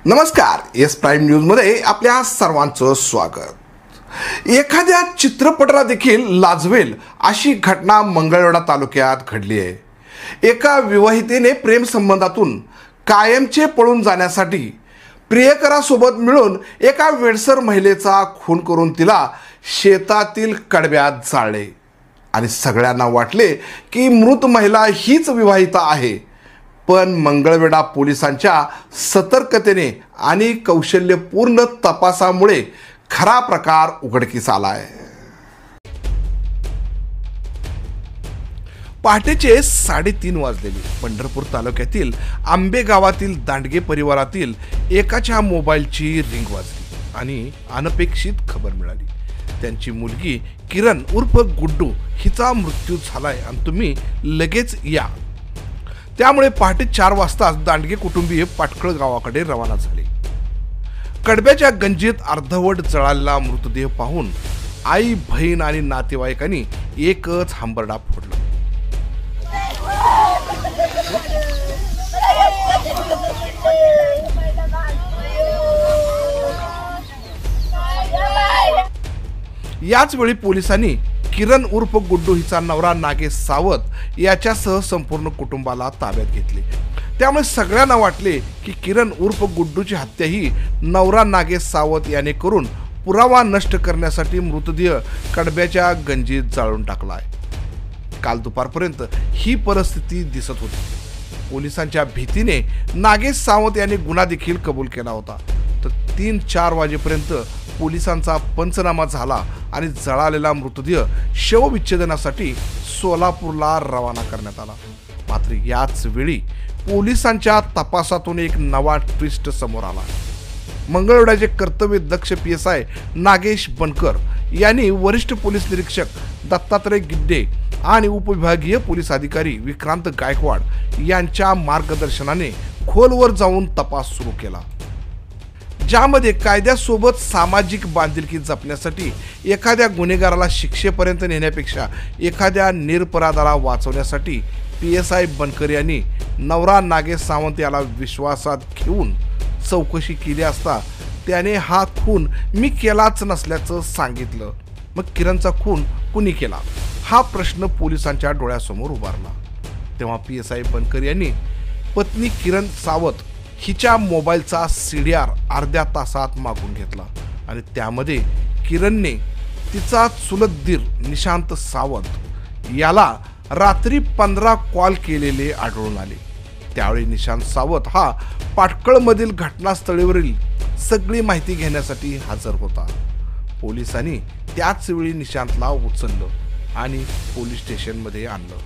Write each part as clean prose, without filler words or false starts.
नमस्कार, S prime न्यूजमध्ये आपल्या सर्वांचं स्वागत। एखाद्या चित्रपटाला देखील लाजवेल अशी घटना मंगळवेढा तालुक्यात घडली आहे। एका विवाहितेने प्रेम संबंधातून कायमचे पळून जाण्यासाठी प्रियकरासोबत मिळून एका वेडसर महिलेचा खून करून तिला शेतातील कडब्यात जाळले आणि सगळ्यांना वाटले की मृत महिला हीच विवाहिता आहे। पण मंगळवेढा पोलिसांच्या सतर्कतेने आणि कौशल्यपूर्ण तपासामुळे खरा प्रकार उघडकीस आलाय। पहाटेचे 3:30 वाजलेले पंढरपूर तालुक्यातील आंबे गावातील दांडगे परिवारातील एकाच्या मोबाईलची रिंग वाजली आणि अनपेक्षित खबर मिळाली। त्यांची मुलगी किरण उर्फ गुड्डू हिचा मृत्यू झालाय आणि तुम्ही लगेच या। त्यामुळे पहाटे 4 वाजता दांडगे कुटुंबीय पाटखळ गावाकडे रवाना झाले। कडब्याच्या गंजीत अर्धवट जळालेला मृतदेह पाहून आई, बहीण आणि नातेवाईकांनी एकच हंबरडा फोडला। याच वेळी पोलिसांनी किरण उर्फ गुड्डू हिचा नवरा नागेश सावत याच्यासह संपूर्ण कुटुंबाला ताब्यात घेतले। त्यामुळे सगळ्यांना वाटले की किरण उर्फ गुड्डूची हत्या ही नवरा नागेश सावत याने करून पुरावा नष्ट करण्यासाठी मृतदेह कडब्याच्या गंजीत जाळून टाकला आहे। काल दुपारपर्यंत ही परिस्थिती दिसत होती। पोलिसांच्या भीतीने नागेश सावत याने गुन्हा देखील कबूल केला होता। तर 3-4 वाजेपर्यंत पोलिसांचा पंचनामा झाला आणि जळालेला मृतदेह शवविच्छेदनासाठी सोलापूरला रवाना करण्यात आला। मात्र याच वेळी पोलिसांच्या तपासातून एक नवा ट्विस्ट समोर आला। मंगळवेढ्याचे कर्तव्यदक्ष PSI नागेश बनकर यांनी वरिष्ठ पोलीस निरीक्षक दत्तात्रय गिड्डे आणि उपविभागीय पोलीस अधिकारी विक्रांत गायकवाड यांच्या मार्गदर्शनाने खोलवर जाऊन तपास सुरू केला, ज्यामध्ये कायद्यासोबत सामाजिक बांधिलकी जपण्यासाठी एखाद्या गुन्हेगाराला शिक्षेपर्यंत नेण्यापेक्षा एखाद्या निरपराधाला वाचवण्यासाठी PSI बनकर यांनी नवरा नागेश सावंत याला विश्वासात घेऊन चौकशी केली असता त्याने हा खून मी केलाच नसल्याचं सांगितलं। मग किरणचा खून कुणी केला हा प्रश्न पोलिसांच्या डोळ्यासमोर उभारला। तेव्हा PSI बनकर यांनी पत्नी किरण सावत हिच्या मोबाईलचा CDR अर्ध्या तासात मागून घेतला आणि त्यामध्ये किरणने तिचा चुलत दीर निशांत सावंत याला रात्री 15 कॉल केलेले आढळून आले। त्यावेळी निशांत सावंत हा पाटखळमधील घटनास्थळीवरील सगळी माहिती घेण्यासाठी हजर होता। पोलिसांनी त्याच वेळी निशांतला उचललं आणि पोलीस स्टेशनमध्ये आणलं।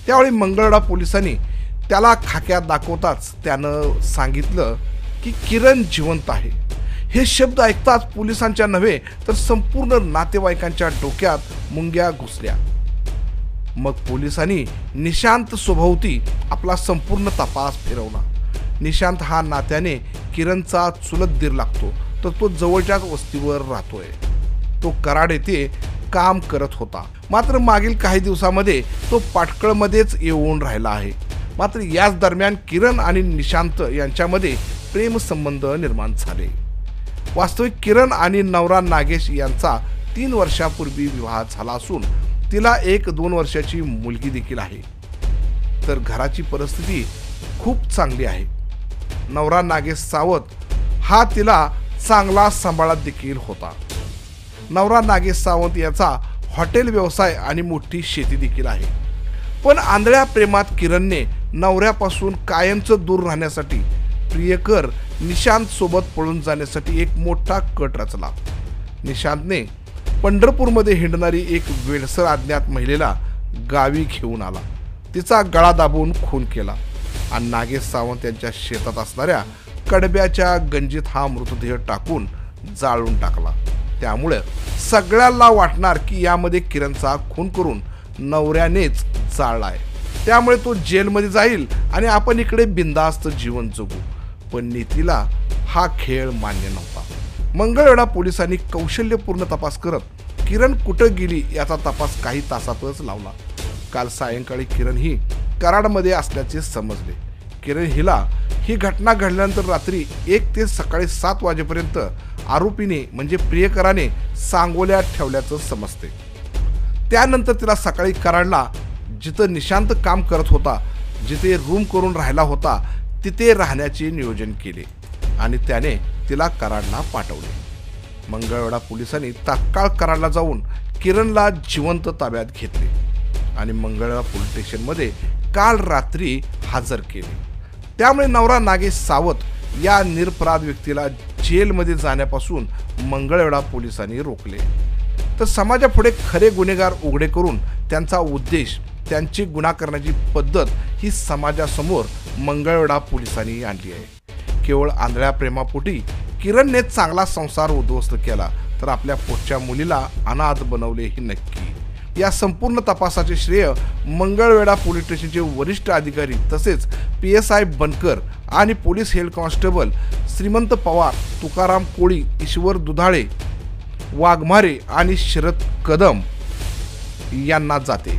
त्यावेळी मंगळवेढा पोलिसांनी त्याला खाक्यात दाखवताच त्यानं सांगितलं की किरण जिवंत आहे। हे शब्द ऐकताच पोलिसांच्या नव्हे तर संपूर्ण नातेवाईकांच्या डोक्यात मुंग्या घुसल्या। मग पोलिसांनी निशांत सोभोवती आपला संपूर्ण तपास फिरवला। निशांत हा नात्याने किरणचा चुलत दीर लागतो, तर तो जवळच्याच वस्तीवर राहतोय। तो कराड येथे काम करत होता, मात्र मागील काही दिवसामध्ये तो पाटखळमध्येच येऊन राहिला आहे। मात्र याच दरम्यान किरण आणि निशांत यांच्यामध्ये प्रेम संबंध निर्माण झाले। वास्तविक किरण आणि नवरा नागेश यांचा 3 वर्षापूर्वी विवाह झाला असून तिला 1-2 वर्षाची मुलगी देखील आहे। तर घराची परिस्थिती खूप चांगली आहे। नवरा नागेश सावंत हा तिला चांगला सांभाळत देखील होता। नवरा नागेश सावंत याचा हॉटेल व्यवसाय आणि मोठी शेती देखील आहे। पण आंधळ्या प्रेमात किरणने नवऱ्यापासून कायमचं दूर राहण्यासाठी प्रियकर निशांत सोबत पळून जाण्यासाठी एक मोठा कट रचला। निशांतने पंढरपूरमध्ये हिंडणारी एक वेडसर अज्ञात महिलेला गावी घेऊन आला, तिचा गळा दाबून खून केला आणि नागेश सावंत यांच्या शेतात असणाऱ्या कडब्याच्या गंजीत हा मृतदेह टाकून जाळून टाकला। त्यामुळे सगळ्यांना वाटणार की यामध्ये किरणचा खून करून नवऱ्यानेच जाळलाय। त्यामुळे तो जेलमध्ये जाईल आणि आपण इकडे बिंदास्त जीवन जगू। पण नीतीला हा खेळ मान्य नव्हता। मंगळवेढा पोलिसांनी कौशल्यपूर्ण तपास करत किरण कुठं गेली याचा तपास काही तासातच लावला। काल सायंकाळी किरण ही कराडमध्ये असल्याचे समजले। किरण हिला ही घटना घडल्यानंतर रात्री 1 ते सकाळी 7 वाजेपर्यंत आरोपीने म्हणजे प्रियकराने सांगोल्यात ठेवल्याचं समजते. त्यानंतर तिला सकाळी कराडला, जिथं निशांत काम करत होता, जिथे रूम करून राहिला होता, तिथे राहण्याचे नियोजन केले आणि त्याने तिला कराडला पाठवले. मंगळवेढा पोलिसांनी तात्काळ कराडला जाऊन किरणला जिवंत ताब्यात घेतले आणि मंगळवेढा पोलीस स्टेशनमध्ये काल रात्री हजर केले. त्यामुळे नवरा नागेश सावत या निरपराध व्यक्तीला जेलमध्ये जाण्यापासून मंगळवेढा पोलिसांनी रोखले. तर समाजापुढे खरे गुन्हेगार उघडे करून त्यांचा उद्देश, त्यांची गुन्हा करण्याची पद्धत ही समाजासमोर मंगळवेढा पोलिसांनी आणली आहे. केवळ आंधळ्या प्रेमापोटी किरणने चांगला संसार उद्ध्वस्त केला, तर आपल्या पोटच्या मुलीला अनाथ बनवले ही नक्की. या संपूर्ण तपासाचे श्रेय मंगळवेढा पोलीस स्टेशनचे वरिष्ठ अधिकारी तसेच PSI बनकर आणि पोलीस हेड कॉन्स्टेबल श्रीमंत पवार, तुकाराम कोळी, ईश्वर दुधाळे, वाघमारे आणि शरद कदम यांना जाते.